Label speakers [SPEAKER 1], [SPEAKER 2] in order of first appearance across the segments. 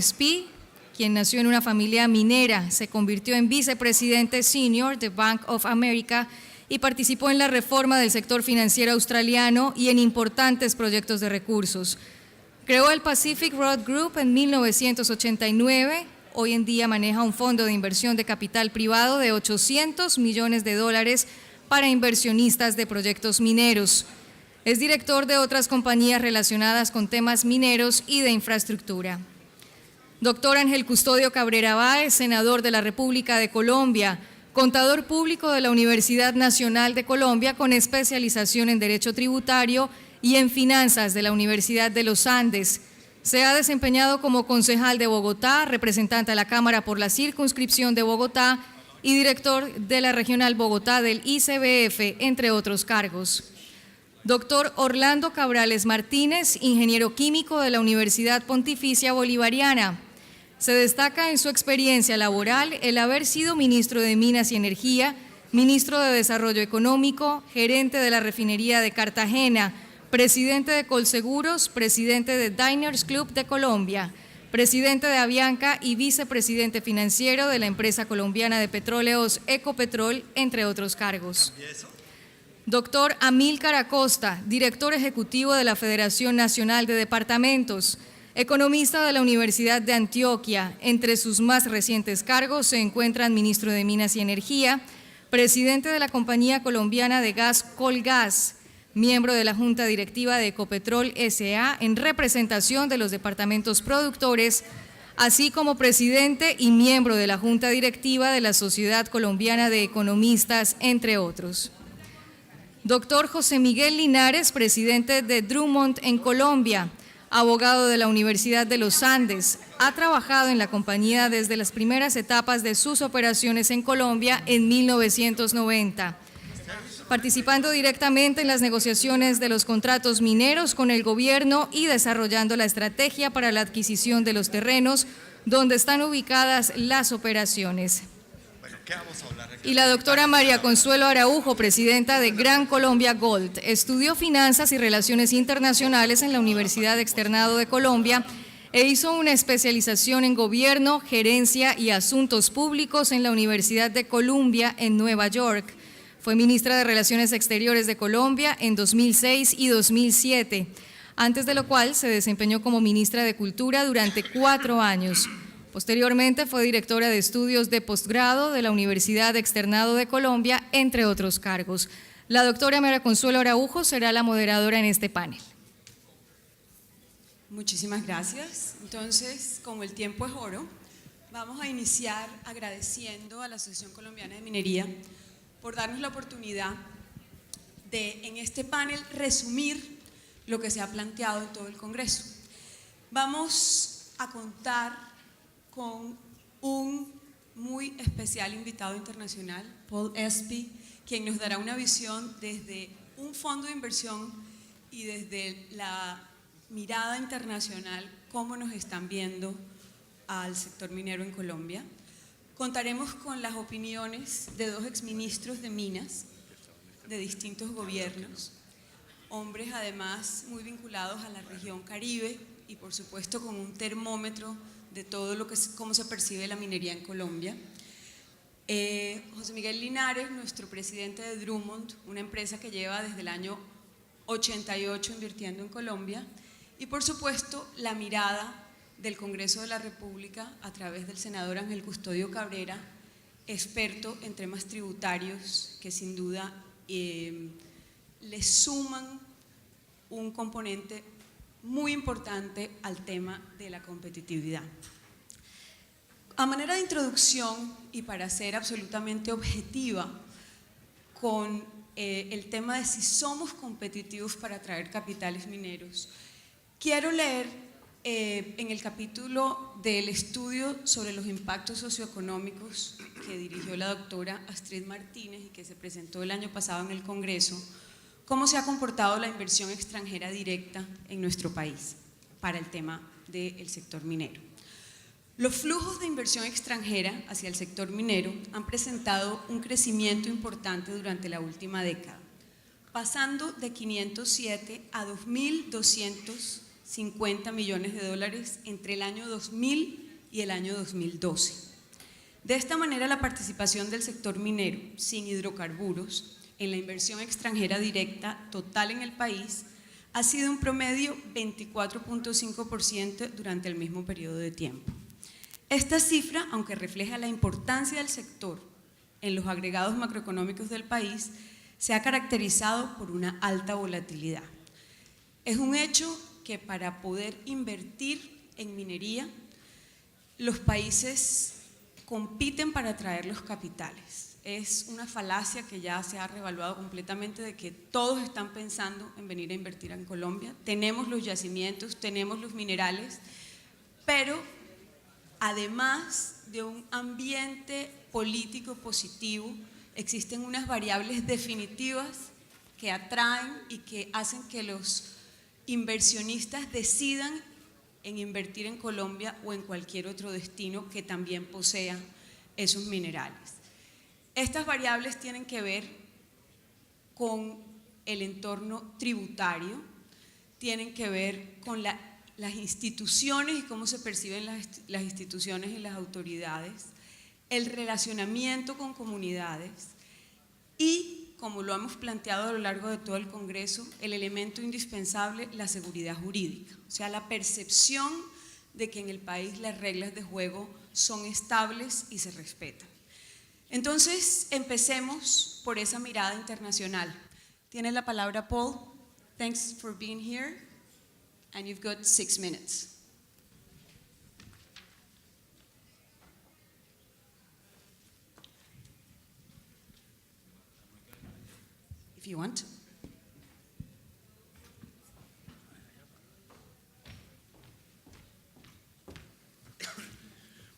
[SPEAKER 1] Gillespie, quien nació en una familia minera, se convirtió en vicepresidente senior de Bank of America y participó en la reforma del sector financiero australiano y en importantes proyectos de recursos. Creó el Pacific Road Group en 1989. Hoy en día maneja un fondo de inversión de capital privado de $800 millones para inversionistas de proyectos mineros. Es director de otras compañías relacionadas con temas mineros y de infraestructura. Doctor Ángel Custodio Cabrera Báez, senador de la República de Colombia, contador público de la Universidad Nacional de Colombia con especialización en Derecho Tributario y en Finanzas de la Universidad de los Andes. Se ha desempeñado como concejal de Bogotá, representante a la Cámara por la circunscripción de Bogotá y director de la Regional Bogotá del ICBF, entre otros cargos. Doctor Orlando Cabrales Martínez, ingeniero químico de la Universidad Pontificia Bolivariana. Se destaca en su experiencia laboral el haber sido ministro de Minas y Energía, ministro de Desarrollo Económico, gerente de la refinería de Cartagena, presidente de Colseguros, presidente de Diners Club de Colombia, presidente de Avianca y vicepresidente financiero de la empresa colombiana de petróleos Ecopetrol, entre otros cargos. Doctor Amílcar Acosta, director ejecutivo de la Federación Nacional de Departamentos, economista de la Universidad de Antioquia. Entre sus más recientes cargos se encuentran ministro de Minas y Energía, presidente de la Compañía Colombiana de Gas Colgas, miembro de la Junta Directiva de Ecopetrol S.A. en representación de los departamentos productores, así como presidente y miembro de la Junta Directiva de la Sociedad Colombiana de Economistas, entre otros. Doctor José Miguel Linares, presidente de Drummond en Colombia, abogado de la Universidad de los Andes, ha trabajado en la compañía desde las primeras etapas de sus operaciones en Colombia en 1990, participando directamente en las negociaciones de los contratos mineros con el gobierno y desarrollando la estrategia para la adquisición de los terrenos donde están ubicadas las operaciones. Y la doctora María Consuelo Araujo, presidenta de Gran Colombia Gold, estudió Finanzas y Relaciones Internacionales en la Universidad Externado de Colombia e hizo una especialización en Gobierno, Gerencia y Asuntos Públicos en la Universidad de Columbia en Nueva York. Fue ministra de Relaciones Exteriores de Colombia en 2006 y 2007, antes de lo cual se desempeñó como ministra de Cultura durante 4 años. Posteriormente fue directora de estudios de posgrado de la Universidad Externado de Colombia, entre otros cargos. La doctora María Consuelo Araujo será la moderadora en este panel.
[SPEAKER 2] Muchísimas gracias. Entonces, como el tiempo es oro, vamos a iniciar agradeciendo a la Asociación Colombiana de Minería por darnos la oportunidad de, en este panel, resumir lo que se ha planteado en todo el Congreso. Vamos a contar con un muy especial invitado internacional, Paul Espy, quien nos dará una visión desde un fondo de inversión y desde la mirada internacional, cómo nos están viendo al sector minero en Colombia. Contaremos con las opiniones de 2 exministros de Minas de distintos gobiernos, hombres además muy vinculados a la región Caribe y por supuesto con un termómetro de todo lo que cómo se percibe la minería en Colombia. José Miguel Linares, nuestro presidente de Drummond, una empresa que lleva desde el año 88 invirtiendo en Colombia, y por supuesto la mirada del Congreso de la República a través del senador Ángel Custodio Cabrera, experto en temas tributarios que sin duda le suman un componente muy importante al tema de la competitividad. A manera de introducción y para ser absolutamente objetiva con el tema de si somos competitivos para atraer capitales mineros, quiero leer en el capítulo del estudio sobre los impactos socioeconómicos que dirigió la doctora Astrid Martínez y que se presentó el año pasado en el Congreso, cómo se ha comportado la inversión extranjera directa en nuestro país para el tema del sector minero. Los flujos de inversión extranjera hacia el sector minero han presentado un crecimiento importante durante la última década, pasando de 507 a 2.200 50 millones de dólares entre el año 2000 y el año 2012. De esta manera, la participación del sector minero sin hidrocarburos en la inversión extranjera directa total en el país ha sido un promedio 24.5% durante el mismo periodo de tiempo. Esta cifra, aunque refleja la importancia del sector en los agregados macroeconómicos del país, se ha caracterizado por una alta volatilidad. Es un hecho que para poder invertir en minería, los países compiten para atraer los capitales. Es una falacia que ya se ha revaluado completamente de que todos están pensando en venir a invertir en Colombia. Tenemos los yacimientos, tenemos los minerales, pero además de un ambiente político positivo, existen unas variables definitivas que atraen y que hacen que los inversionistas decidan en invertir en Colombia o en cualquier otro destino que también posea esos minerales. Estas variables tienen que ver con el entorno tributario, tienen que ver con las instituciones y cómo se perciben las instituciones y las autoridades, el relacionamiento con comunidades y, como lo hemos planteado a lo largo de todo el Congreso, el elemento indispensable, la seguridad jurídica, o sea, la percepción de que en el país las reglas de juego son estables y se respetan. Entonces, empecemos por esa mirada internacional. Tiene la palabra Paul. Thanks for being here, and you've got 6 minutes. If you want.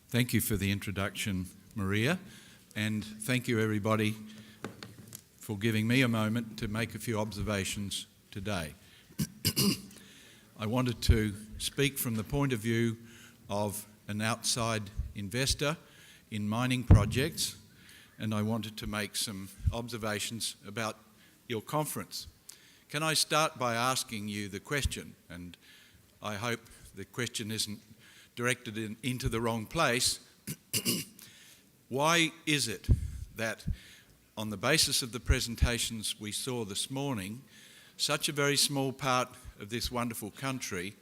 [SPEAKER 3] Thank you for the introduction, Maria, and thank you everybody for giving me a moment to make a few observations today. I wanted to speak from the point of view of an outside investor in mining projects, and I wanted to make some observations about your conference. Can I start by asking you the question, and I hope the question isn't directed into the wrong place. Why is it that on the basis of the presentations we saw this morning, such a very small part of this wonderful country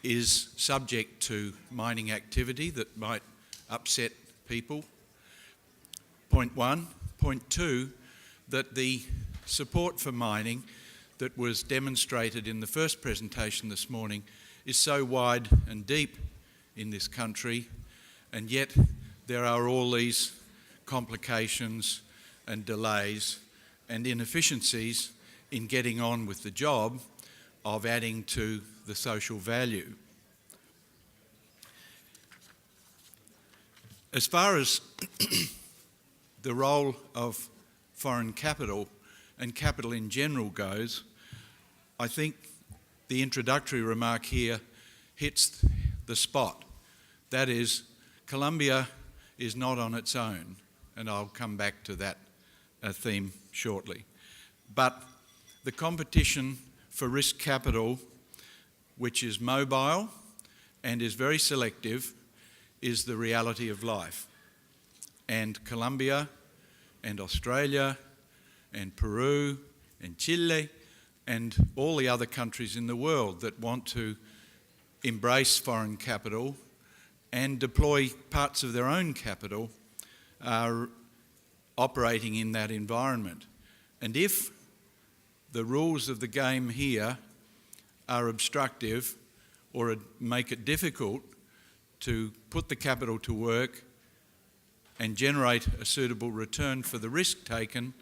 [SPEAKER 3] is subject to mining activity that might upset people? Point one. Point two, that the support for mining that was demonstrated in the first presentation this morning is so wide and deep in this country, and yet there are all these complications and delays and inefficiencies in getting on with the job of adding to the social value. As far as the role of foreign capital and capital in general goes, I think the introductory remark here hits the spot. That is, Colombia is not on its own, and I'll come back to that theme shortly. But the competition for risk capital, which is mobile and is very selective, is the reality of life. And Colombia and Australia and Peru and Chile and all the other countries in the world that want to embrace foreign capital and deploy parts of their own capital are operating in that environment. And if the rules of the game here are obstructive or make it difficult to put the capital to work and generate a suitable return for the risk taken,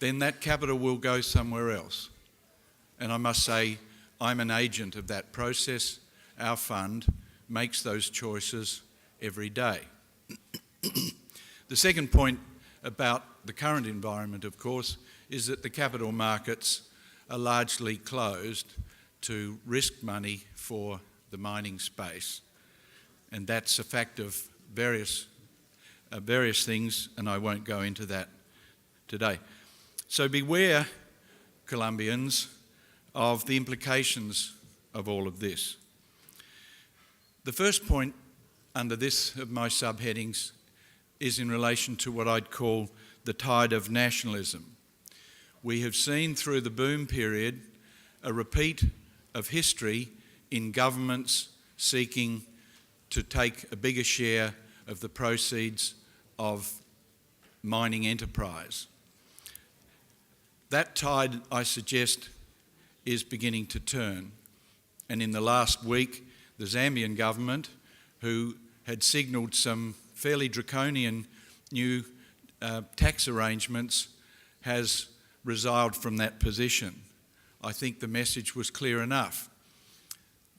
[SPEAKER 3] then that capital will go somewhere else. And I must say, I'm an agent of that process. Our fund makes those choices every day. The second point about the current environment, of course, is that the capital markets are largely closed to risk money for the mining space. And that's a fact of various things, and I won't go into that today. So beware, Colombians, of the implications of all of this. The first point under this of my subheadings is in relation to what I'd call the tide of nationalism. We have seen through the boom period a repeat of history in governments seeking to take a bigger share of the proceeds of mining enterprise. That tide, I suggest, is beginning to turn. And in the last week, the Zambian government, who had signalled some fairly draconian new tax arrangements, has resiled from that position. I think the message was clear enough.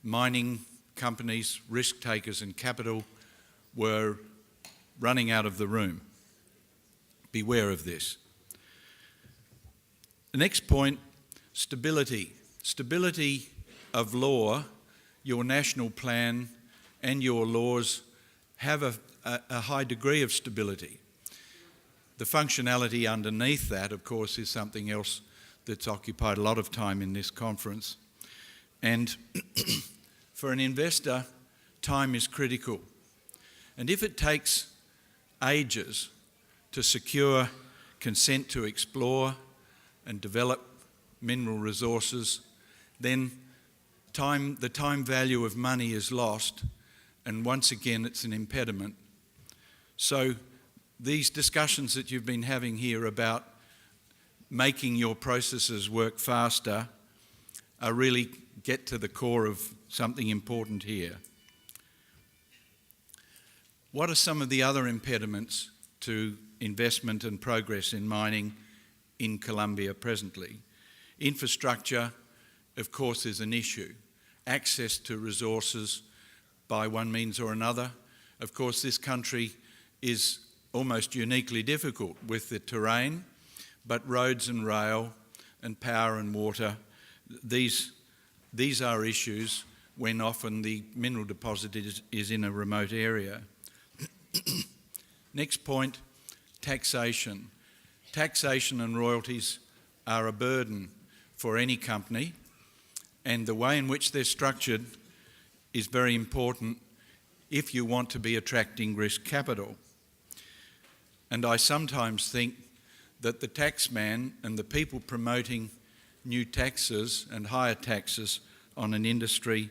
[SPEAKER 3] Mining companies, risk takers and capital were running out of the room. Beware of this. The next point, stability. Stability of law. Your national plan and your laws have a high degree of stability. The functionality underneath that, of course, is something else that's occupied a lot of time in this conference. And for an investor, time is critical. And if it takes ages to secure consent to explore and develop mineral resources, then the time value of money is lost, and once again it's an impediment. So these discussions that you've been having here about making your processes work faster are really get to the core of something important here. What are some of the other impediments to investment and progress in mining in Colombia presently? Infrastructure, of course, is an issue. Access to resources by one means or another. Of course, this country is almost uniquely difficult with the terrain, but roads and rail and power and water, these are issues when often the mineral deposit is in a remote area. Next point, taxation. Taxation and royalties are a burden for any company, and the way in which they're structured is very important if you want to be attracting risk capital. And I sometimes think that the taxman and the people promoting new taxes and higher taxes on an industry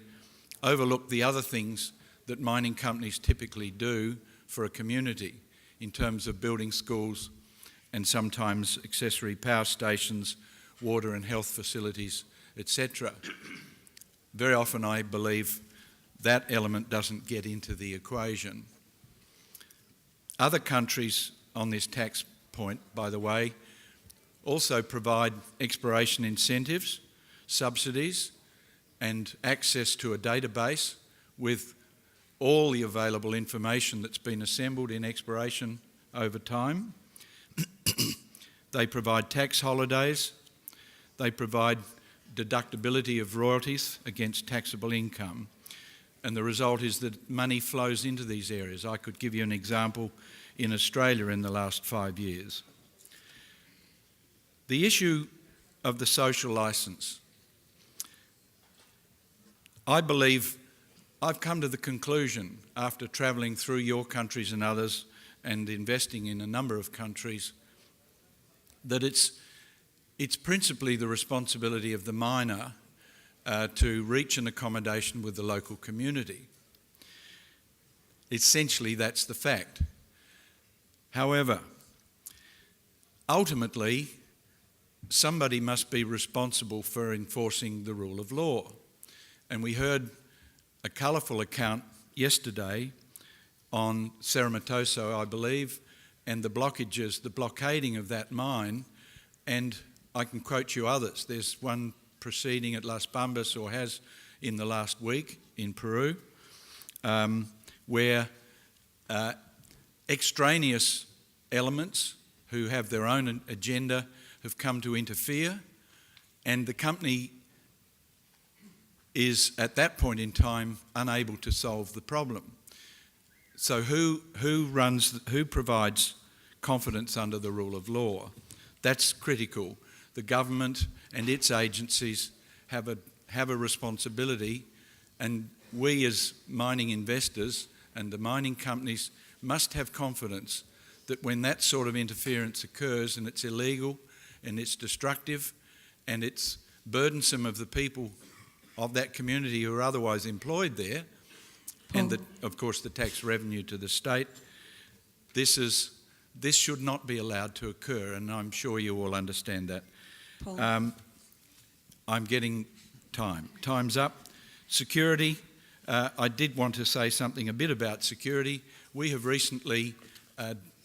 [SPEAKER 3] overlook the other things that mining companies typically do for a community in terms of building schools and sometimes accessory power stations, water and health facilities, etc. Very often I believe that element doesn't get into the equation. Other countries on this tax point, by the way, also provide exploration incentives, subsidies, and access to a database with all the available information that's been assembled in exploration over time. They provide tax holidays. They provide deductibility of royalties against taxable income. And the result is that money flows into these areas. I could give you an example in Australia in the last 5 years. The issue of the social licence. I believe I've come to the conclusion after travelling through your countries and others and investing in a number of countries that it's principally the responsibility of the miner to reach an accommodation with the local community. Essentially, that's the fact. However, ultimately, somebody must be responsible for enforcing the rule of law. And we heard a colourful account yesterday on Cerro Matoso, I believe, and the blockages, the blockading of that mine, and I can quote you others. There's one proceeding at Las Bambas, or has in the last week in Peru, where extraneous elements who have their own agenda have come to interfere, and the company is at that point in time unable to solve the problem. So who provides confidence under the rule of law? That's critical. The government and its agencies have have a responsibility, and we as mining investors and the mining companies must have confidence that when that sort of interference occurs and it's illegal and it's destructive and it's burdensome of the people of that community who are otherwise employed there, and of course the tax revenue to the state, this should not be allowed to occur, and I'm sure you all understand that. I'm getting time's up. Security, I did want to say something a bit about security. We have recently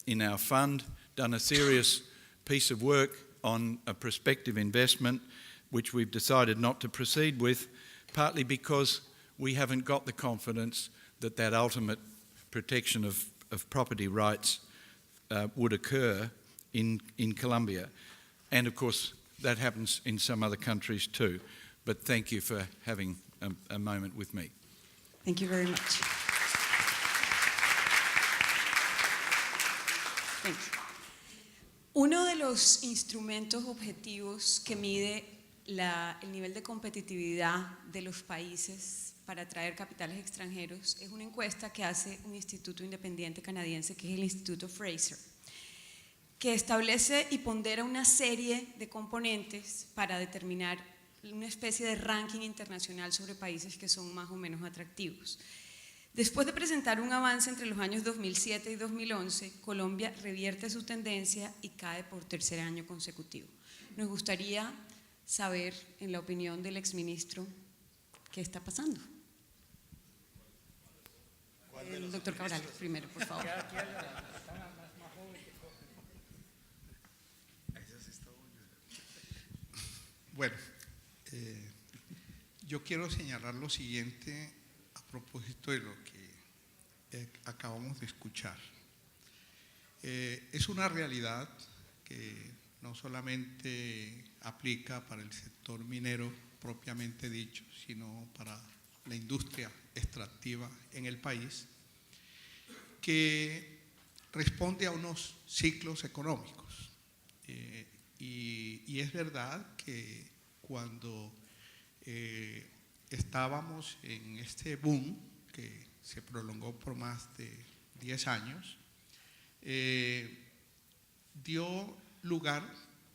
[SPEAKER 3] in our fund done a serious piece of work on a prospective investment which we've decided not to proceed with, partly because we haven't got the confidence that that ultimate protection of property rights would occur in Colombia. And of course, that happens in some other countries too. But thank you for having a moment with me.
[SPEAKER 2] Thank you very much. Thank you. Uno de los instrumentos objetivos que mide el nivel de competitividad de los países para atraer capitales extranjeros es una encuesta que hace un instituto independiente canadiense, que es el Instituto Fraser, que establece y pondera una serie de componentes para determinar una especie de ranking internacional sobre países que son más o menos atractivos. Después de presentar un avance entre los años 2007 y 2011, Colombia revierte su tendencia y cae por tercer año consecutivo. Nos gustaría saber, en la opinión del exministro, qué está pasando. El doctor Cabral, primero, por favor.
[SPEAKER 4] Bueno, yo quiero señalar lo siguiente a propósito de lo que acabamos de escuchar. Es una realidad que no solamente aplica para el sector minero propiamente dicho, sino para la industria extractiva en el país, que responde a unos ciclos económicos. Y es verdad que cuando estábamos en este boom que se prolongó por más de 10 años, dio lugar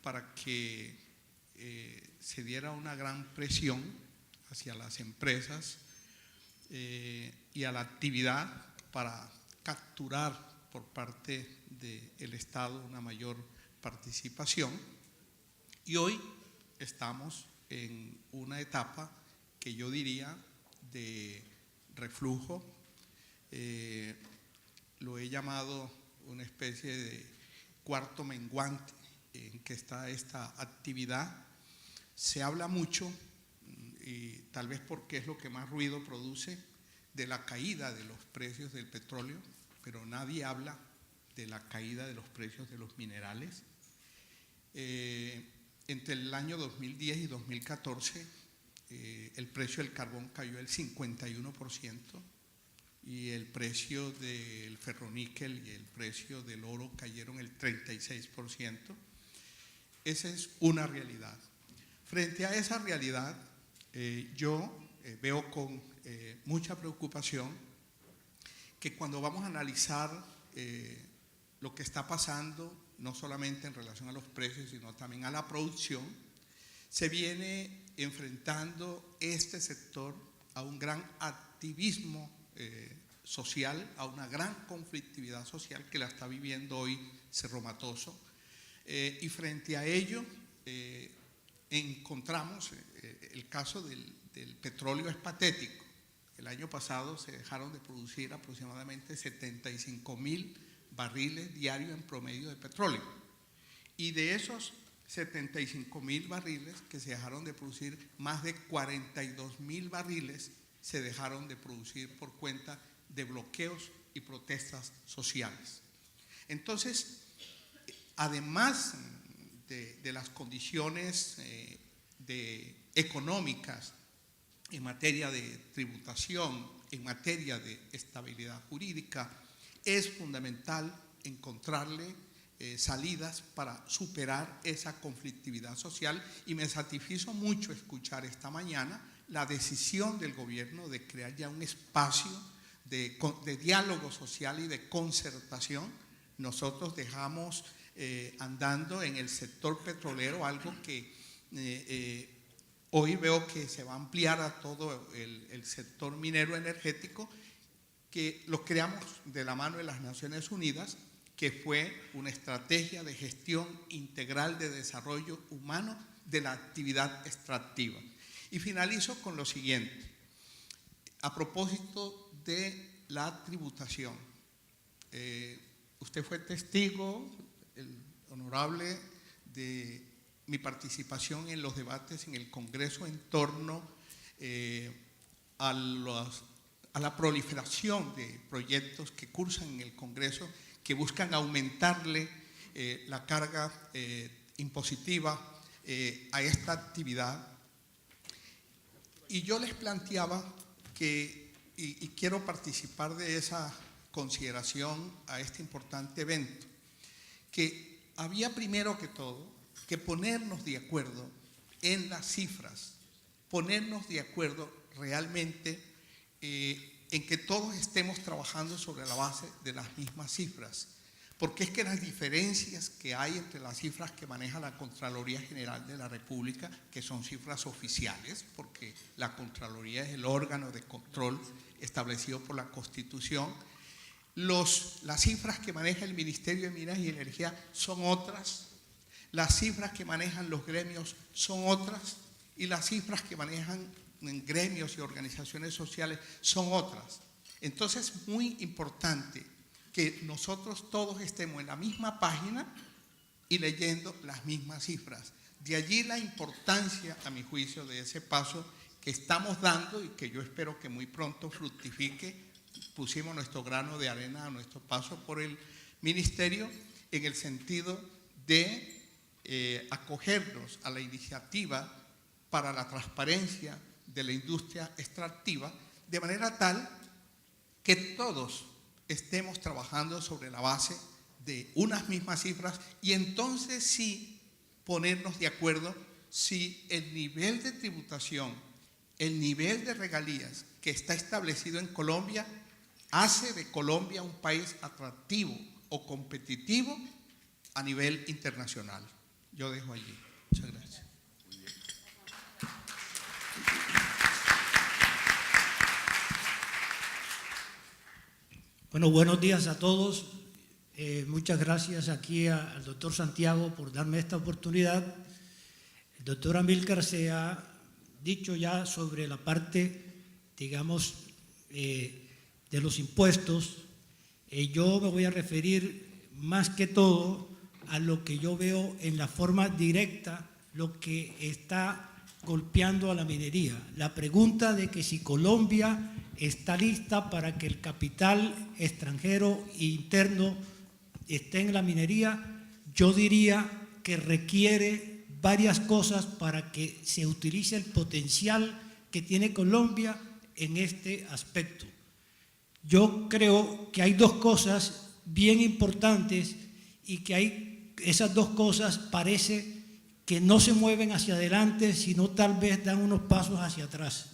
[SPEAKER 4] para que se diera una gran presión hacia las empresas y a la actividad para capturar por parte del Estado una mayor participación, y hoy estamos en una etapa que yo diría de reflujo. Lo he llamado una especie de cuarto menguante en que está esta actividad. Se habla mucho, y tal vez porque es lo que más ruido produce, de la caída de los precios del petróleo, pero nadie habla de la caída de los precios de los minerales. Entre el año 2010 y 2014, el precio del carbón cayó el 51% y el precio del ferroníquel y el precio del oro cayeron el 36%. Esa es una realidad. Frente a esa realidad, yo veo con mucha preocupación que cuando vamos a analizar lo que está pasando, no solamente en relación a los precios, sino también a la producción, se viene enfrentando este sector a un gran activismo social, a una gran conflictividad social que la está viviendo hoy Cerro Matoso. Y frente a ello encontramos el caso del petróleo es patético. El año pasado se dejaron de producir aproximadamente 75,000 barriles diarios en promedio de petróleo, y de esos 75,000 barriles que se dejaron de producir, más de 42,000 barriles se dejaron de producir por cuenta de bloqueos y protestas sociales. Entonces, además de las condiciones económicas en materia de tributación, en materia de estabilidad jurídica, es fundamental encontrarle salidas para superar esa conflictividad social, y me satisfizo mucho escuchar esta mañana la decisión del gobierno de crear ya un espacio de diálogo social y de concertación. Nosotros dejamos andando en el sector petrolero algo que hoy veo que se va a ampliar a todo el sector minero energético, que lo creamos de la mano de las Naciones Unidas, que fue una estrategia de gestión integral de desarrollo humano de la actividad extractiva. Y finalizo con lo siguiente, a propósito de la tributación. Usted fue testigo, el honorable, de mi participación en los debates en el Congreso en torno a la proliferación de proyectos que cursan en el Congreso que buscan aumentarle la carga impositiva a esta actividad. Y yo les planteaba que, y quiero participar de esa consideración a este importante evento, que había primero que todo que ponernos de acuerdo en las cifras, ponernos de acuerdo realmente en que todos estemos trabajando sobre la base de las mismas cifras, porque es que las diferencias que hay entre las cifras que maneja la Contraloría General de la República, que son cifras oficiales, porque la Contraloría es el órgano de control establecido por la Constitución, las cifras que maneja el Ministerio de Minas y Energía son otras, las cifras que manejan los gremios son otras, y las cifras que manejan en gremios y organizaciones sociales son otras. Entonces es muy importante que nosotros todos estemos en la misma página y leyendo las mismas cifras. De allí la importancia, a mi juicio, de ese paso que estamos dando y que yo espero que muy pronto fructifique. Pusimos nuestro grano de arena a nuestro paso por el ministerio en el sentido de acogernos a la iniciativa para la transparencia de la industria extractiva, de manera tal que todos estemos trabajando sobre la base de unas mismas cifras y entonces sí ponernos de acuerdo si el nivel de tributación, el nivel de regalías que está establecido en Colombia hace de Colombia un país atractivo o competitivo a nivel internacional. Yo dejo allí. Muchas gracias.
[SPEAKER 5] Bueno, buenos días a todos. Muchas gracias aquí al doctor Santiago por darme esta oportunidad. El doctor Amílcar se ha dicho ya sobre la parte, digamos, de los impuestos. Yo me voy a referir más que todo a lo que yo veo en la forma directa, lo que está golpeando a la minería. La pregunta de que si Colombia está lista para que el capital extranjero e interno esté en la minería, yo diría que requiere varias cosas para que se utilice el potencial que tiene Colombia en este aspecto. Yo creo que hay dos cosas bien importantes y que esas dos cosas parece que no se mueven hacia adelante, sino tal vez dan unos pasos hacia atrás.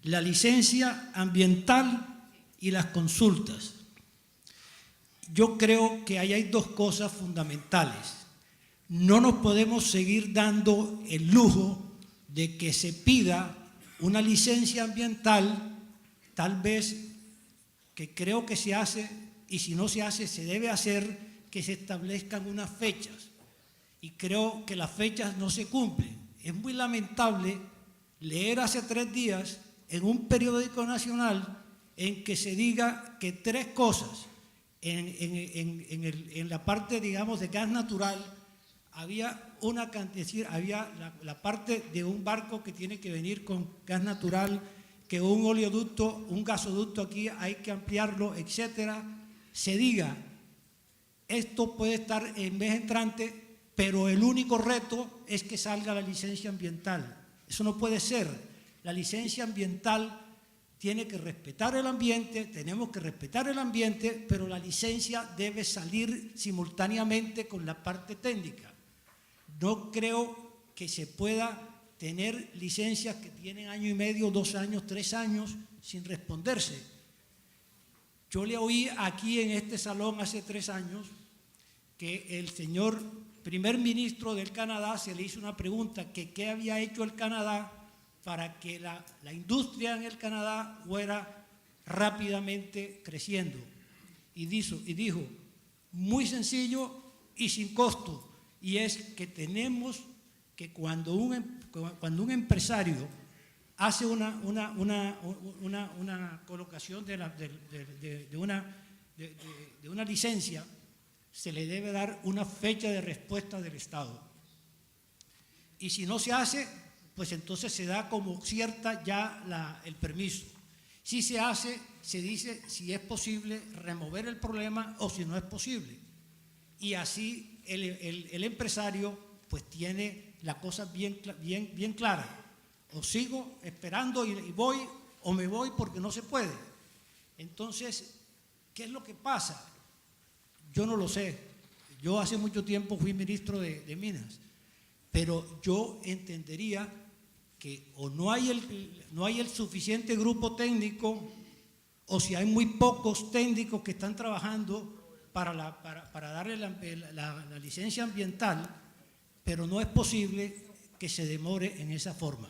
[SPEAKER 5] La licencia ambiental y las consultas. Yo creo que ahí hay dos cosas fundamentales. No nos podemos seguir dando el lujo de que se pida una licencia ambiental, tal vez que creo que se hace, y si no se hace, se debe hacer, que se establezcan unas fechas. Y creo que las fechas no se cumplen. Es muy lamentable leer hace 3 días en un periódico nacional en que se diga que 3 cosas en la parte, digamos, de gas natural había una cantidad, es decir, había la parte de un barco que tiene que venir con gas natural, que un oleoducto, un gasoducto aquí hay que ampliarlo, etcétera. Se diga, esto puede estar en mes entrante, pero el único reto es que salga la licencia ambiental. Eso no puede ser. La licencia ambiental tiene que respetar el ambiente, tenemos que respetar el ambiente, pero la licencia debe salir simultáneamente con la parte técnica. No creo que se pueda tener licencias que tienen año y medio, 2 años, 3 años sin responderse. Yo le oí aquí en este salón hace 3 años que el señor primer ministro del Canadá se le hizo una pregunta, que qué había hecho el Canadá para que la industria en el Canadá fuera rápidamente creciendo. Y dijo, muy sencillo y sin costo, y es que tenemos que cuando un empresario hace una colocación de una licencia, se le debe dar una fecha de respuesta del Estado. Y si no se hace, pues entonces se da como cierta ya el permiso. Si se hace, se dice si es posible remover el problema o si no es posible. Y así el empresario pues tiene la cosa bien clara. O sigo esperando y voy, o me voy porque no se puede. Entonces, ¿qué es lo que pasa? Yo no lo sé. Yo hace mucho tiempo fui ministro de Minas, pero yo entendería que o no hay el suficiente grupo técnico, o si hay muy pocos técnicos que están trabajando para darle la licencia ambiental, pero no es posible que se demore en esa forma.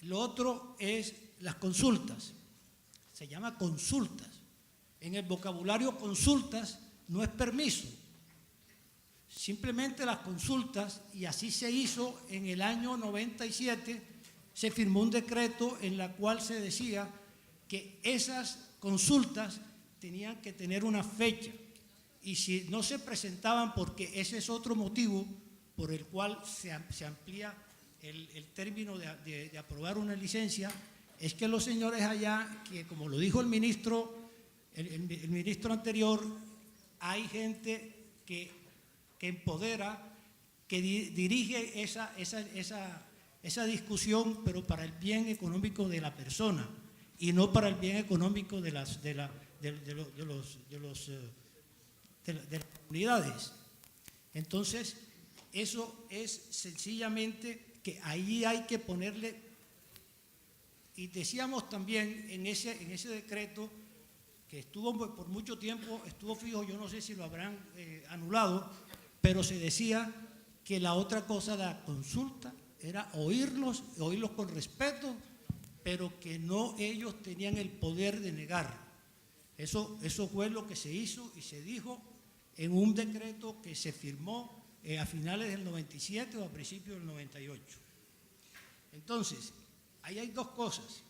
[SPEAKER 5] Lo otro es las consultas. Se llama consultas. En el vocabulario consultas no es permiso. Simplemente las consultas, y así se hizo en el año 97, se firmó un decreto en la cual se decía que esas consultas tenían que tener una fecha, y si no se presentaban, porque ese es otro motivo por el cual se amplía el término de aprobar una licencia, es que los señores allá, que como lo dijo el ministro anterior, hay gente que empodera, que dirige esa discusión, pero para el bien económico de la persona y no para el bien económico de las comunidades. Entonces, eso es sencillamente que ahí hay que ponerle, y decíamos también en ese decreto que estuvo por mucho tiempo, estuvo fijo, yo no sé si lo habrán anulado, pero se decía que la otra cosa de la consulta era oírlos con respeto, pero que no ellos tenían el poder de negar. Eso fue lo que se hizo y se dijo en un decreto que se firmó a finales del 97 o a principios del 98. Entonces, ahí hay 2 cosas.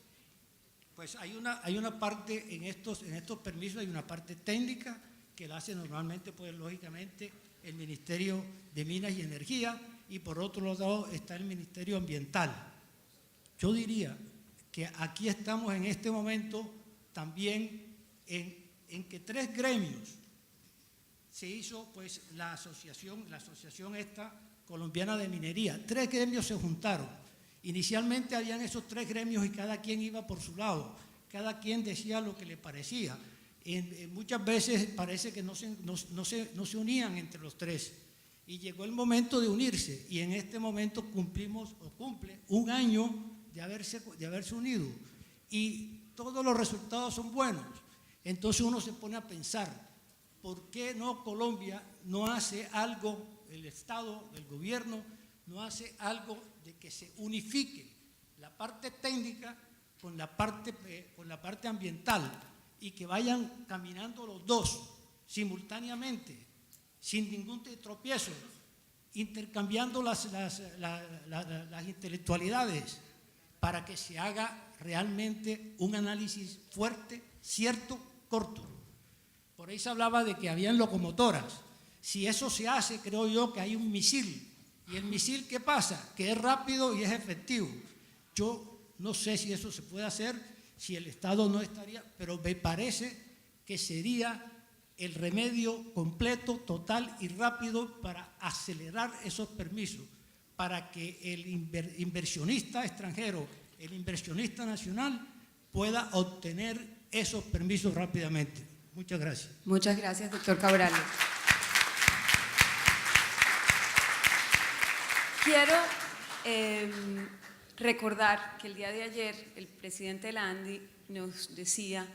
[SPEAKER 5] Pues hay una parte en estos permisos, hay una parte técnica que la hace normalmente, pues lógicamente, el Ministerio de Minas y Energía, y por otro lado está el Ministerio Ambiental. Yo diría que aquí estamos en este momento también en que 3 gremios se hizo, pues la asociación esta colombiana de minería, 3 gremios se juntaron. Inicialmente habían esos 3 gremios y cada quien iba por su lado, cada quien decía lo que le parecía. Muchas veces parece que no se unían entre los 3, y llegó el momento de unirse, y en este momento cumple 1 año de haberse unido, y todos los resultados son buenos. Entonces uno se pone a pensar, ¿por qué no Colombia no hace algo, el Estado, el gobierno, no hace algo de que se unifique la parte técnica con la parte ambiental, y que vayan caminando los 2 simultáneamente, sin ningún tropiezo, intercambiando las intelectualidades, para que se haga realmente un análisis fuerte, cierto, corto? Por ahí se hablaba de que habían locomotoras. Si eso se hace, creo yo que hay un misil. ¿Y el misil qué pasa? Que es rápido y es efectivo. Yo no sé si eso se puede hacer, si el Estado no estaría, pero me parece que sería el remedio completo, total y rápido para acelerar esos permisos, para que el inversionista extranjero, el inversionista nacional, pueda obtener esos permisos rápidamente. Muchas gracias.
[SPEAKER 2] Muchas gracias, doctor Cabral. Quiero recordar que el día de ayer el presidente de la ANDI nos decía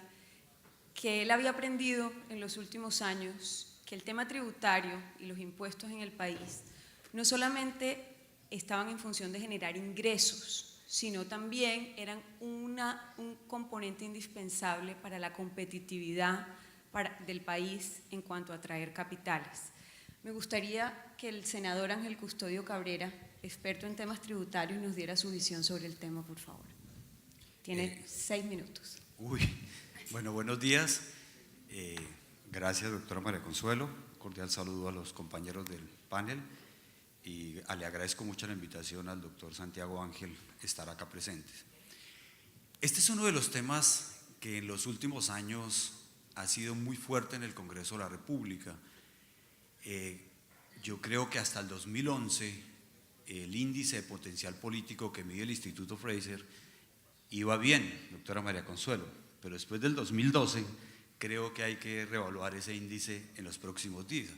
[SPEAKER 2] que él había aprendido en los últimos años que el tema tributario y los impuestos en el país no solamente estaban en función de generar ingresos, sino también eran un componente indispensable para la competitividad del país en cuanto a atraer capitales. Me gustaría que el senador Ángel Custodio Cabrera, experto en temas tributarios, nos diera su visión sobre el tema, por favor. Tiene 6 minutos.
[SPEAKER 6] Bueno, buenos días. Gracias, doctora María Consuelo. Cordial saludo a los compañeros del panel y le agradezco mucho la invitación al doctor Santiago Ángel estar acá presentes. Este es uno de los temas que en los últimos años ha sido muy fuerte en el Congreso de la República. Yo creo que hasta el 2011 el índice de potencial político que mide el Instituto Fraser iba bien, doctora María Consuelo, pero después del 2012 creo que hay que reevaluar ese índice en los próximos días.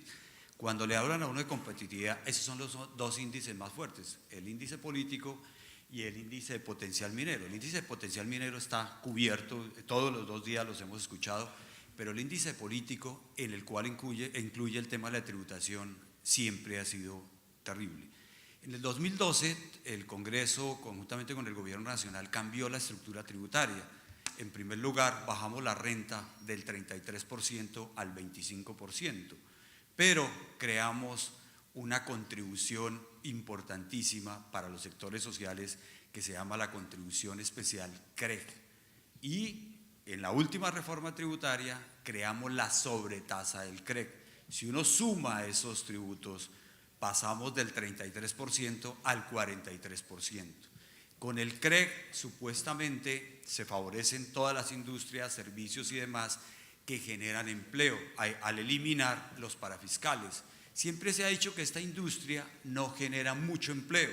[SPEAKER 6] Cuando le hablan a uno de competitividad, esos son los dos índices más fuertes, el índice político y el índice de potencial minero. El índice de potencial minero está cubierto, todos los 2 días los hemos escuchado, pero el índice político, en el cual incluye el tema de la tributación, siempre ha sido terrible. En el 2012, el Congreso, conjuntamente con el Gobierno Nacional, cambió la estructura tributaria. En primer lugar, bajamos la renta del 33% al 25%, pero creamos una contribución importantísima para los sectores sociales que se llama la contribución especial CREG. Y en la última reforma tributaria creamos la sobretasa del CREG. Si uno suma esos tributos, pasamos del 33% al 43%. Con el CREG supuestamente se favorecen todas las industrias, servicios y demás que generan empleo al eliminar los parafiscales. Siempre se ha dicho que esta industria no genera mucho empleo,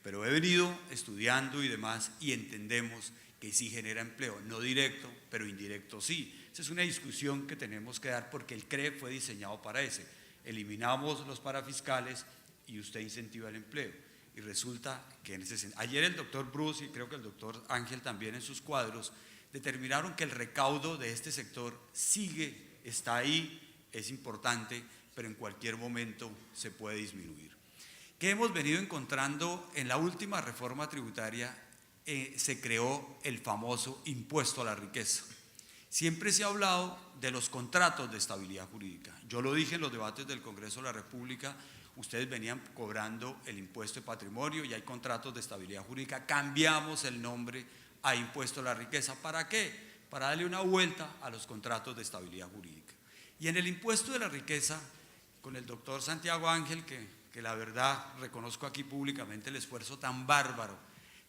[SPEAKER 6] pero he venido estudiando y demás y entendemos que sí genera empleo, no directo, pero indirecto sí. Esa es una discusión que tenemos que dar porque el CREG fue diseñado para ese. Eliminamos los parafiscales y usted incentiva el empleo. Y resulta que en ese sentido, ayer el doctor Bruce y creo que el doctor Ángel también en sus cuadros determinaron que el recaudo de este sector está ahí, es importante, pero en cualquier momento se puede disminuir. ¿Qué hemos venido encontrando en la última reforma tributaria? Se creó el famoso impuesto a la riqueza. Siempre se ha hablado de los contratos de estabilidad jurídica. Yo lo dije en los debates del Congreso de la República, ustedes venían cobrando el impuesto de patrimonio y hay contratos de estabilidad jurídica, cambiamos el nombre a impuesto a la riqueza. ¿Para qué? Para darle una vuelta a los contratos de estabilidad jurídica. Y en el impuesto de la riqueza, con el doctor Santiago Ángel, que la verdad reconozco aquí públicamente el esfuerzo tan bárbaro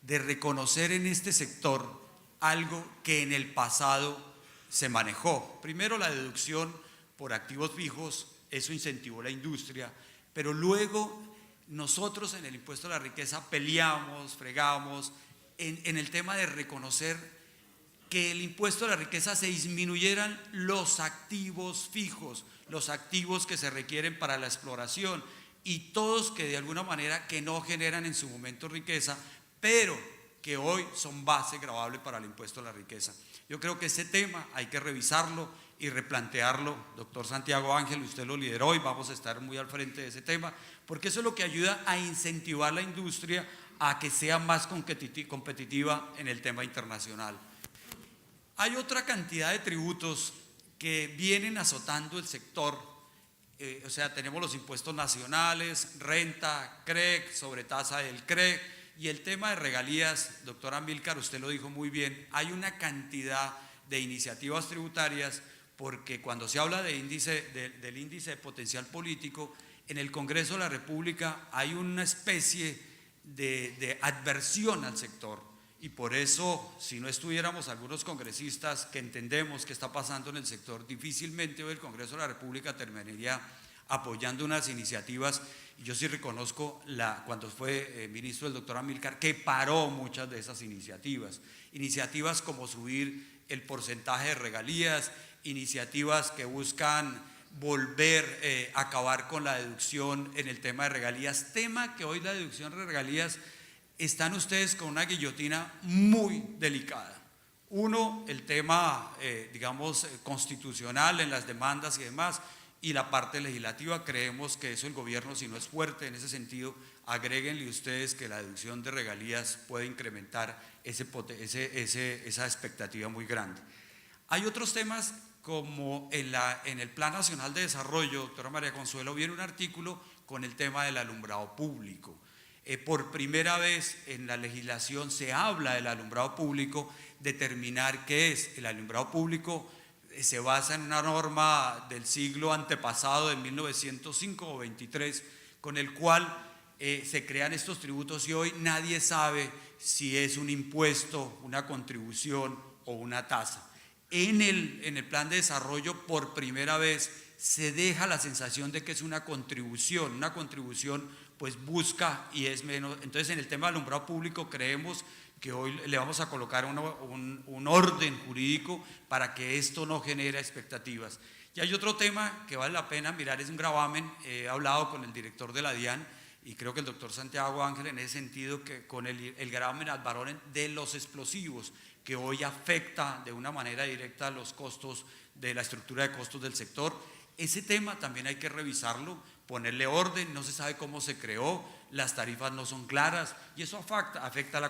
[SPEAKER 6] de reconocer en este sector algo que en el pasado se manejó. Primero la deducción por activos fijos, eso incentivó la industria, pero luego nosotros en el impuesto a la riqueza peleamos, fregamos en el tema de reconocer que el impuesto a la riqueza se disminuyeran los activos fijos, los activos que se requieren para la exploración y todos que de alguna manera que no generan en su momento riqueza, pero que hoy son base gravable para el impuesto a la riqueza. Yo creo que ese tema hay que revisarlo y replantearlo. Doctor Santiago Ángel, usted lo lideró y vamos a estar muy al frente de ese tema, porque eso es lo que ayuda a incentivar la industria a que sea más competitiva en el tema internacional. Hay otra cantidad de tributos que vienen azotando el sector, o sea, tenemos los impuestos nacionales, renta, CREG, sobretasa del CREG, y el tema de regalías, doctora Amílcar, usted lo dijo muy bien, hay una cantidad de iniciativas tributarias, porque cuando se habla del índice de potencial político, en el Congreso de la República hay una especie de adversión al sector, y por eso, si no estuviéramos algunos congresistas que entendemos qué está pasando en el sector, difícilmente hoy el Congreso de la República terminaría apoyando unas iniciativas. Y yo sí reconozco, cuando fue ministro el doctor Amílcar, que paró muchas de esas iniciativas como subir el porcentaje de regalías, iniciativas que buscan volver a acabar con la deducción en el tema de regalías, tema que hoy la deducción de regalías están ustedes con una guillotina muy delicada. Uno, el tema, digamos, constitucional en las demandas y demás, y la parte legislativa. Creemos que eso el gobierno, si no es fuerte en ese sentido, agréguenle ustedes que la deducción de regalías puede incrementar esa expectativa muy grande. Hay otros temas como en el Plan Nacional de Desarrollo, doctora María Consuelo, viene un artículo con el tema del alumbrado público. Por primera vez en la legislación se habla del alumbrado público, determinar qué es el alumbrado público. Se basa en una norma del siglo antepasado, de 1905 o 23, con el cual se crean estos tributos y hoy nadie sabe si es un impuesto, una contribución o una tasa. En el plan de desarrollo, por primera vez, se deja la sensación de que es una contribución pues busca y es menos. Entonces, en el tema del alumbrado público creemos que hoy le vamos a colocar un orden jurídico para que esto no genere expectativas. Y hay otro tema que vale la pena mirar, es un gravamen. He hablado con el director de la DIAN y creo que el doctor Santiago Ángel en ese sentido, que con el gravamen ad valorem de los explosivos, que hoy afecta de una manera directa los costos de la estructura de costos del sector. Ese tema también hay que revisarlo, ponerle orden, no se sabe cómo se creó, las tarifas no son claras y eso afecta la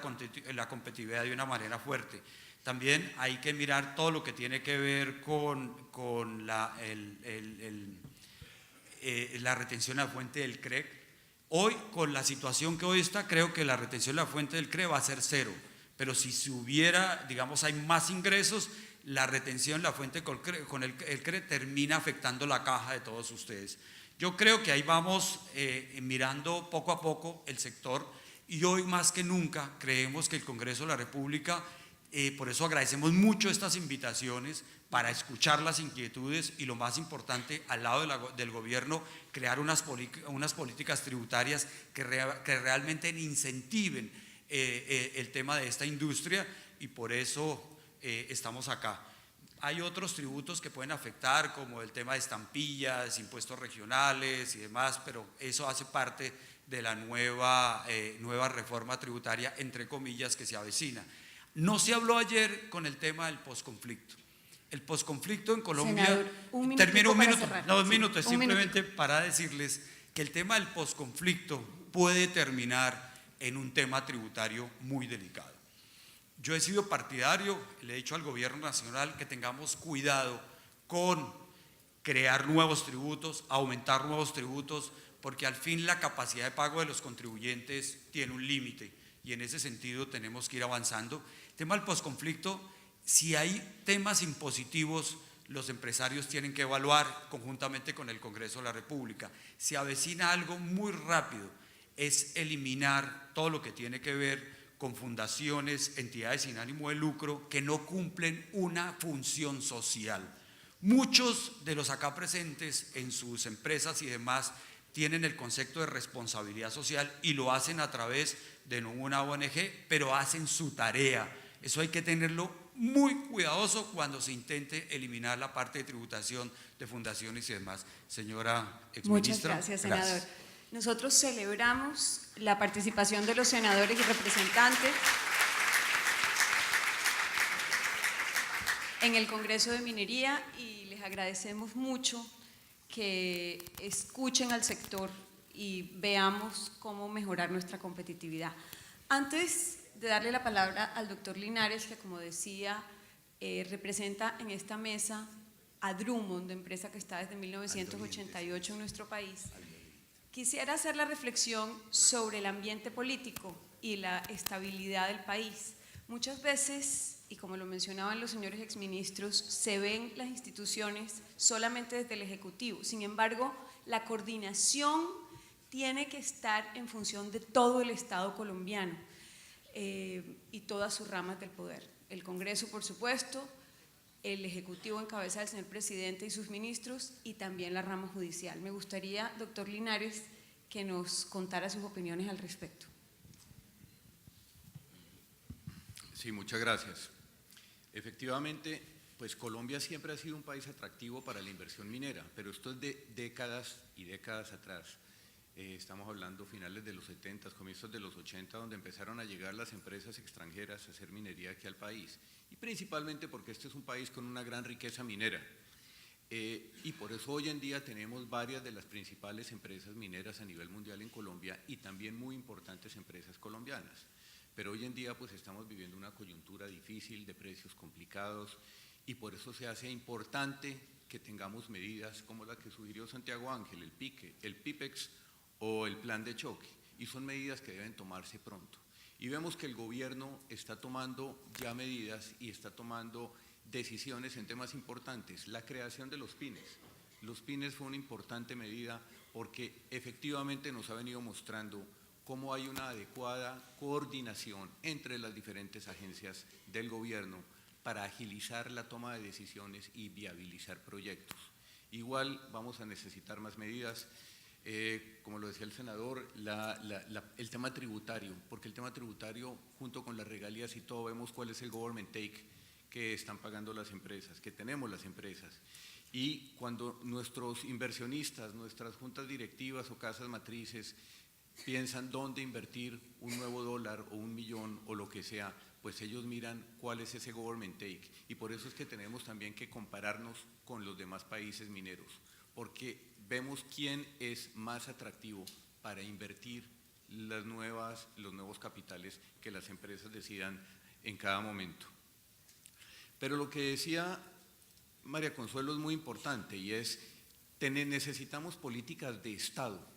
[SPEAKER 6] competitividad de una manera fuerte. También hay que mirar todo lo que tiene que ver con la retención a la fuente del CREC. Hoy, con la situación que hoy está, creo que la retención a la fuente del CREC va a ser cero, pero si se hubiera, digamos, hay más ingresos, la retención, la fuente con el CREC termina afectando la caja de todos ustedes. Yo creo que ahí vamos mirando poco a poco el sector y hoy más que nunca creemos que el Congreso de la República, por eso agradecemos mucho estas invitaciones para escuchar las inquietudes y lo más importante, al lado del gobierno, crear unas políticas tributarias que realmente incentiven el tema de esta industria y por eso estamos acá. Hay otros tributos que pueden afectar, como el tema de estampillas, impuestos regionales y demás, pero eso hace parte de la nueva reforma tributaria, entre comillas, que se avecina. No se habló ayer con el tema del posconflicto. El posconflicto en Colombia…
[SPEAKER 2] Senador, un minuto.
[SPEAKER 6] Termino un minuto.
[SPEAKER 2] Cerrar.
[SPEAKER 6] No, 2 minutos,
[SPEAKER 2] un
[SPEAKER 6] simplemente
[SPEAKER 2] minuto.
[SPEAKER 6] para decirles que el tema del posconflicto puede terminar en un tema tributario muy delicado. Yo he sido partidario, le he dicho al gobierno nacional que tengamos cuidado con crear nuevos tributos, aumentar nuevos tributos, porque al fin la capacidad de pago de los contribuyentes tiene un límite y en ese sentido tenemos que ir avanzando. El tema del posconflicto, si hay temas impositivos, los empresarios tienen que evaluar conjuntamente con el Congreso de la República. Se avecina algo muy rápido, es eliminar todo lo que tiene que ver con fundaciones, entidades sin ánimo de lucro que no cumplen una función social. Muchos de los acá presentes en sus empresas y demás tienen el concepto de responsabilidad social y lo hacen a través de una ONG, pero hacen su tarea. Eso hay que tenerlo muy cuidadoso cuando se intente eliminar la parte de tributación de fundaciones y demás. Señora exministra.
[SPEAKER 2] Muchas gracias, senador. Gracias. Nosotros celebramos la participación de los senadores y representantes en el Congreso de Minería y les agradecemos mucho que escuchen al sector y veamos cómo mejorar nuestra competitividad. Antes de darle la palabra al doctor Linares, que como decía, representa en esta mesa a Drummond, empresa que está desde 1988 en nuestro país, quisiera hacer la reflexión sobre el ambiente político y la estabilidad del país. Muchas veces, y como lo mencionaban los señores exministros, se ven las instituciones solamente desde el Ejecutivo. Sin embargo, la coordinación tiene que estar en función de todo el Estado colombiano y todas sus ramas del poder. El Congreso, por supuesto, el Ejecutivo en cabeza del señor presidente y sus ministros y también la rama judicial. Me gustaría, doctor Linares, que nos contara sus opiniones al respecto.
[SPEAKER 7] Sí, muchas gracias. Efectivamente, pues Colombia siempre ha sido un país atractivo para la inversión minera, pero esto es de décadas y décadas atrás. estamos hablando finales de los 70, comienzos de los 80, donde empezaron a llegar las empresas extranjeras a hacer minería aquí al país, y principalmente porque este es un país con una gran riqueza minera. Y por eso hoy en día tenemos varias de las principales empresas mineras a nivel mundial en Colombia y también muy importantes empresas colombianas. Pero hoy en día pues estamos viviendo una coyuntura difícil, de precios complicados, y por eso se hace importante que tengamos medidas como la que sugirió Santiago Ángel, el PIQE, el PIPEX o el plan de choque, y son medidas que deben tomarse pronto. Y vemos que el gobierno está tomando ya medidas y está tomando decisiones en temas importantes. La creación de los PINES. Los PINES fue una importante medida porque efectivamente nos ha venido mostrando cómo hay una adecuada coordinación entre las diferentes agencias del gobierno para agilizar la toma de decisiones y viabilizar proyectos. Igual vamos a necesitar más medidas, como lo decía el senador, el tema tributario, porque el tema tributario junto con las regalías y todo, vemos cuál es el government take que están pagando las empresas, que tenemos las empresas. Y cuando nuestros inversionistas, nuestras juntas directivas o casas matrices piensan dónde invertir un nuevo dólar o un millón o lo que sea, pues ellos miran cuál es ese government take. Y por eso es que tenemos también que compararnos con los demás países mineros, porque vemos quién es más atractivo para invertir los nuevos capitales que las empresas decidan en cada momento. Pero lo que decía María Consuelo es muy importante y es, necesitamos políticas de Estado.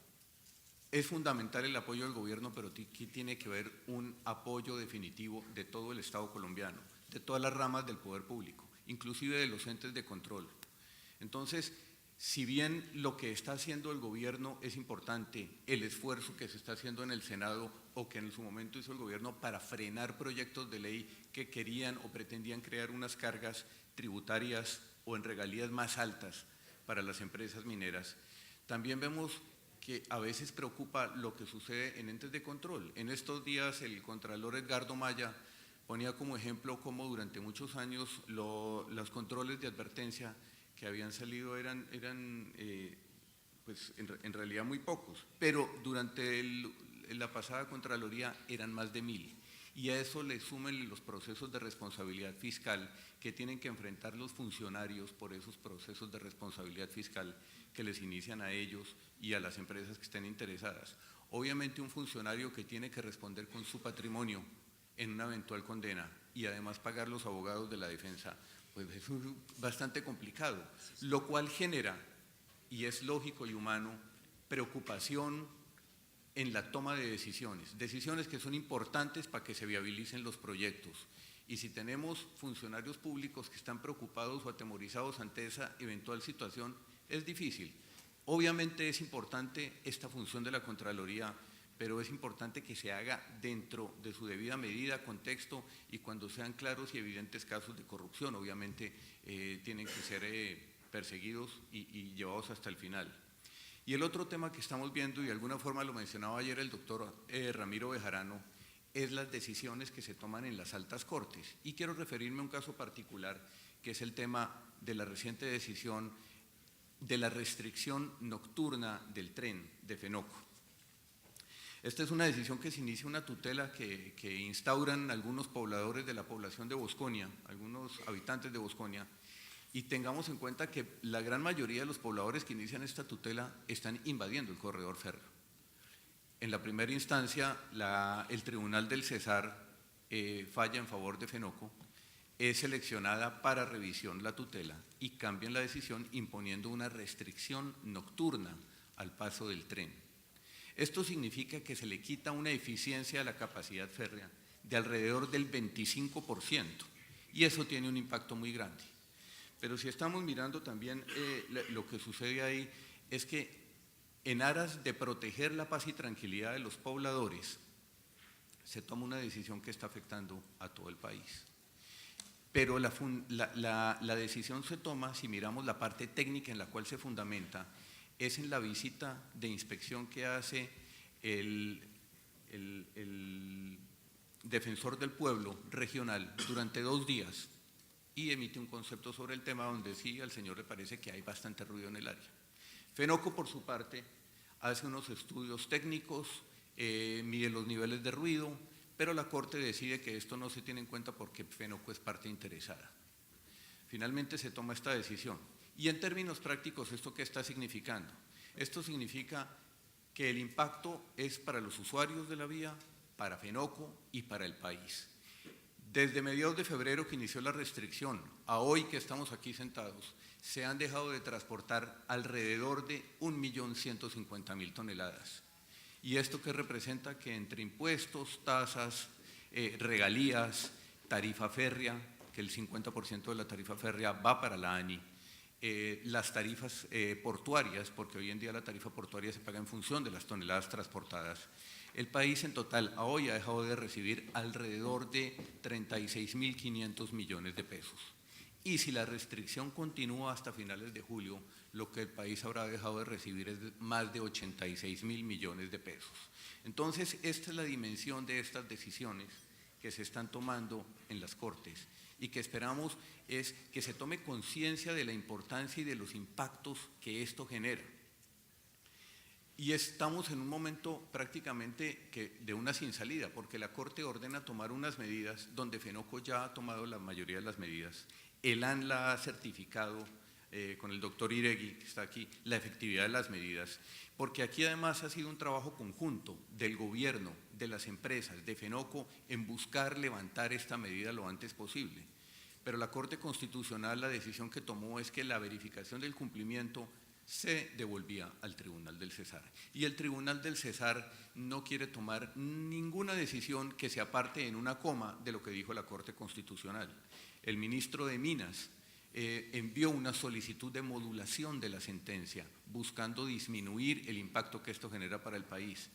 [SPEAKER 7] Es fundamental el apoyo del gobierno, pero aquí tiene que haber un apoyo definitivo de todo el Estado colombiano, de todas las ramas del poder público, inclusive de los entes de control. Entonces, si bien lo que está haciendo el gobierno es importante, el esfuerzo que se está haciendo en el Senado o que en su momento hizo el gobierno para frenar proyectos de ley que querían o pretendían crear unas cargas tributarias o en regalías más altas para las empresas mineras, también vemos que a veces preocupa lo que sucede en entes de control. En estos días el contralor Edgardo Maya ponía como ejemplo cómo durante muchos años los controles de advertencia que habían salido eran pues en realidad muy pocos, pero durante la pasada Contraloría eran más de 1000, y a eso le sumen los procesos de responsabilidad fiscal que tienen que enfrentar los funcionarios por esos procesos de responsabilidad fiscal que les inician a ellos y a las empresas que estén interesadas. Obviamente un funcionario que tiene que responder con su patrimonio en una eventual condena y además pagar los abogados de la defensa, pues es bastante complicado, lo cual genera, y es lógico y humano, preocupación en la toma de decisiones que son importantes para que se viabilicen los proyectos. Y si tenemos funcionarios públicos que están preocupados o atemorizados ante esa eventual situación, es difícil. Obviamente es importante esta función de la Contraloría, pero es importante que se haga dentro de su debida medida, contexto, y cuando sean claros y evidentes casos de corrupción, obviamente tienen que ser perseguidos y llevados hasta el final. Y el otro tema que estamos viendo, y de alguna forma lo mencionaba ayer el doctor Ramiro Bejarano, es las decisiones que se toman en las altas cortes. Y quiero referirme a un caso particular, que es el tema de la reciente decisión de la restricción nocturna del tren de Fenoco. Esta es una decisión que se inicia una tutela que instauran algunos pobladores de la población de Bosconia, algunos habitantes de Bosconia, y tengamos en cuenta que la gran mayoría de los pobladores que inician esta tutela están invadiendo el corredor férreo. En la primera instancia, el Tribunal del Cesar falla en favor de Fenoco, es seleccionada para revisión la tutela y cambian la decisión imponiendo una restricción nocturna al paso del tren. Esto significa que se le quita una eficiencia a la capacidad férrea de alrededor del 25%, y eso tiene un impacto muy grande. Pero si estamos mirando también lo que sucede ahí es que en aras de proteger la paz y tranquilidad de los pobladores, se toma una decisión que está afectando a todo el país. Pero la decisión se toma, si miramos la parte técnica en la cual se fundamenta, es en la visita de inspección que hace el defensor del pueblo regional durante 2 días y emite un concepto sobre el tema donde sí al señor le parece que hay bastante ruido en el área. Fenoco, por su parte, hace unos estudios técnicos, mide los niveles de ruido, pero la Corte decide que esto no se tiene en cuenta porque Fenoco es parte interesada. Finalmente se toma esta decisión. Y en términos prácticos, ¿esto qué está significando? Esto significa que el impacto es para los usuarios de la vía, para Fenoco y para el país. Desde mediados de febrero que inició la restricción a hoy que estamos aquí sentados, se han dejado de transportar alrededor de 1.150.000 toneladas. ¿Y esto qué representa? Que entre impuestos, tasas, regalías, tarifa férrea, que el 50% de la tarifa férrea va para la ANI, las tarifas portuarias, porque hoy en día la tarifa portuaria se paga en función de las toneladas transportadas. El país en total a hoy ha dejado de recibir alrededor de 36.500 millones de pesos. Y si la restricción continúa hasta finales de julio, lo que el país habrá dejado de recibir es más de 86.000 millones de pesos. Entonces, esta es la dimensión de estas decisiones que se están tomando en las Cortes y que esperamos es que se tome conciencia de la importancia y de los impactos que esto genera. Y estamos en un momento prácticamente de una sin salida, porque la Corte ordena tomar unas medidas donde Fenoco ya ha tomado la mayoría de las medidas. El AN la ha certificado con el doctor Iregui, que está aquí, la efectividad de las medidas, porque aquí además ha sido un trabajo conjunto del gobierno, de las empresas, de Fenoco, en buscar levantar esta medida lo antes posible. Pero la Corte Constitucional, la decisión que tomó es que la verificación del cumplimiento se devolvía al Tribunal del Cesar. Y el Tribunal del Cesar no quiere tomar ninguna decisión que se aparte en una coma de lo que dijo la Corte Constitucional. El ministro de Minas envió una solicitud de modulación de la sentencia, buscando disminuir el impacto que esto genera para el país.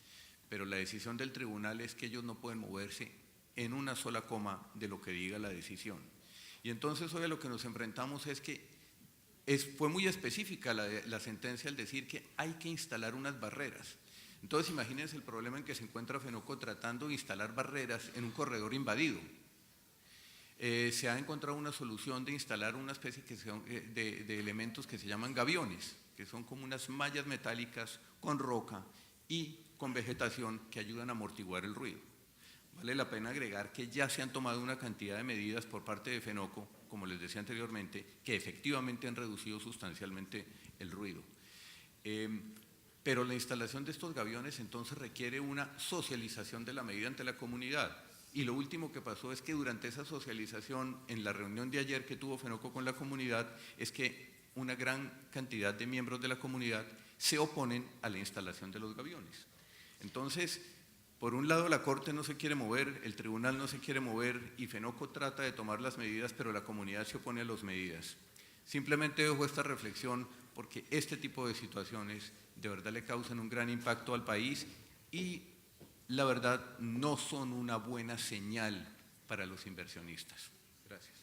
[SPEAKER 7] Pero la decisión del tribunal es que ellos no pueden moverse en una sola coma de lo que diga la decisión. Y entonces hoy a lo que nos enfrentamos es que fue muy específica la sentencia al decir que hay que instalar unas barreras. Entonces imagínense el problema en que se encuentra Fenoco tratando de instalar barreras en un corredor invadido. Se ha encontrado una solución de instalar una especie de elementos que se llaman gaviones, que son como unas mallas metálicas con roca y con vegetación que ayudan a amortiguar el ruido. Vale la pena agregar que ya se han tomado una cantidad de medidas por parte de Fenoco, como les decía anteriormente, que efectivamente han reducido sustancialmente el ruido. Pero la instalación de estos gaviones entonces requiere una socialización de la medida ante la comunidad. Y lo último que pasó es que durante esa socialización, en la reunión de ayer que tuvo Fenoco con la comunidad, es que una gran cantidad de miembros de la comunidad se oponen a la instalación de los gaviones. Entonces, por un lado la Corte no se quiere mover, el Tribunal no se quiere mover y Fenoco trata de tomar las medidas, pero la comunidad se opone a las medidas. Simplemente dejo esta reflexión porque este tipo de situaciones de verdad le causan un gran impacto al país y la verdad no son una buena señal para los inversionistas. Gracias.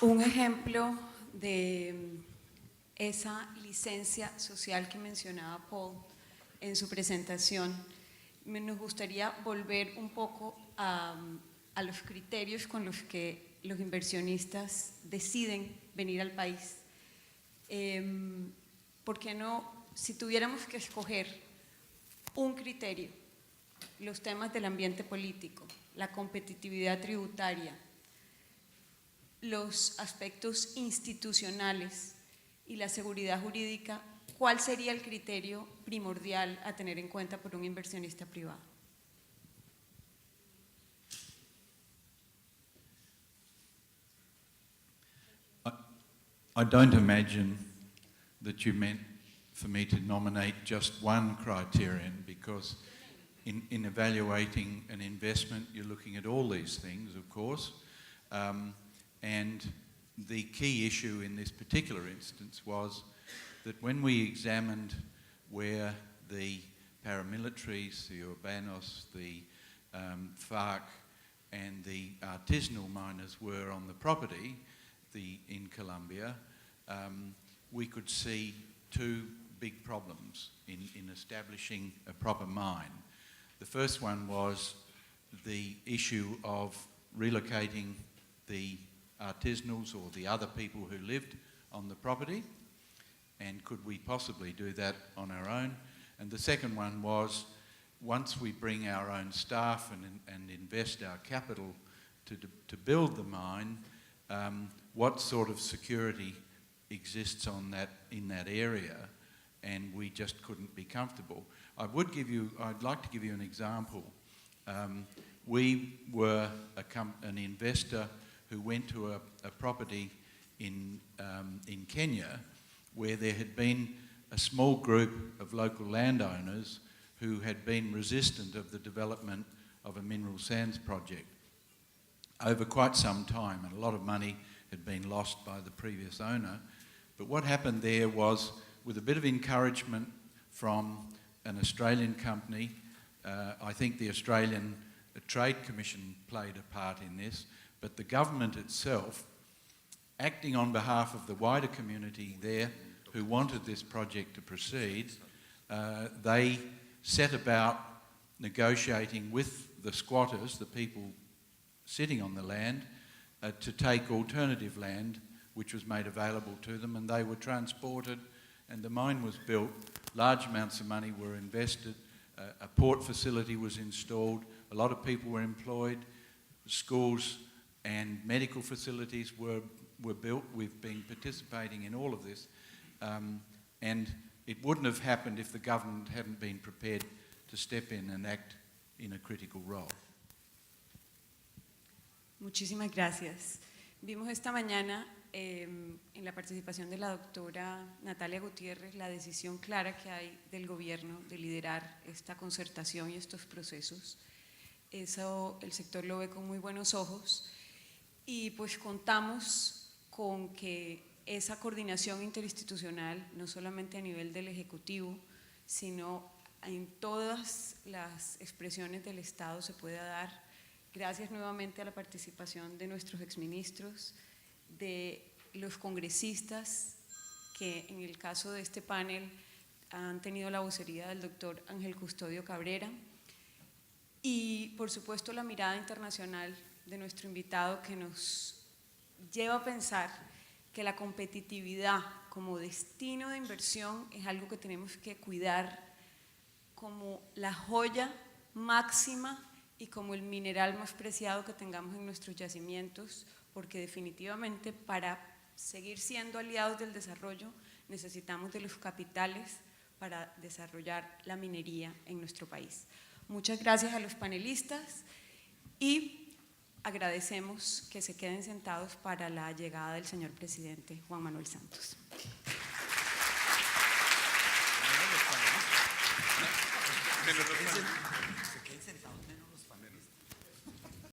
[SPEAKER 2] Un ejemplo de esa licencia social que mencionaba Paul en su presentación, nos gustaría volver un poco a los criterios con los que los inversionistas deciden venir al país. ¿Por qué no, si tuviéramos que escoger un criterio, los temas del ambiente político, la competitividad tributaria, los aspectos institucionales y la seguridad jurídica, ¿cuál sería el criterio primordial a tener en cuenta por un inversionista privado?
[SPEAKER 3] I don't imagine that you meant for me to nominate just one criterion, because in evaluating an investment, you're looking at all these things, of course, and the key issue in this particular instance was that when we examined where the paramilitaries, the Urbanos, the FARC and the artisanal miners were on the property in Colombia, we could see two big problems in establishing a proper mine. The first one was the issue of relocating the artisanals or the other people who lived on the property, and could we possibly do that on our own? And the second one was, once we bring our own staff and invest our capital to build the mine, what sort of security exists in that area, and we just couldn't be comfortable. I'd like to give you an example. We were an investor who went to a property in Kenya where there had been a small group of local landowners who had been resistant of the development of a mineral sands project over quite some time, and a lot of money had been lost by the previous owner. But what happened there was, with a bit of encouragement from an Australian company, I think the Australian Trade Commission played a part in this, but the government itself, acting on behalf of the wider community there who wanted this project to proceed, they set about negotiating with the squatters, the people sitting on the land, to take alternative land which was made available to them, and they were transported and the mine was built. Large amounts of money were invested, a port facility was installed, a lot of people were employed, schools and medical facilities were built. We've been participating in all of this, and it wouldn't have happened if the government hadn't been prepared to step in and act in a critical role.
[SPEAKER 2] Muchísimas gracias. Vimos esta mañana en la participación de la doctora Natalia Gutiérrez la decisión clara que hay del gobierno de liderar esta concertación y estos procesos. Eso el sector lo ve con muy buenos ojos y pues contamos con que esa coordinación interinstitucional, no solamente a nivel del Ejecutivo, sino en todas las expresiones del Estado se pueda dar. Gracias nuevamente a la participación de nuestros exministros, de los congresistas que en el caso de este panel han tenido la vocería del doctor Ángel Custodio Cabrera y por supuesto la mirada internacional de nuestro invitado que nos lleva a pensar que la competitividad como destino de inversión es algo que tenemos que cuidar como la joya máxima y como el mineral más preciado que tengamos en nuestros yacimientos, porque definitivamente para seguir siendo aliados del desarrollo necesitamos de los capitales para desarrollar la minería en nuestro país. Muchas gracias a los panelistas y agradecemos que se queden sentados para la llegada del señor presidente Juan Manuel Santos.
[SPEAKER 6] Se queden sentados.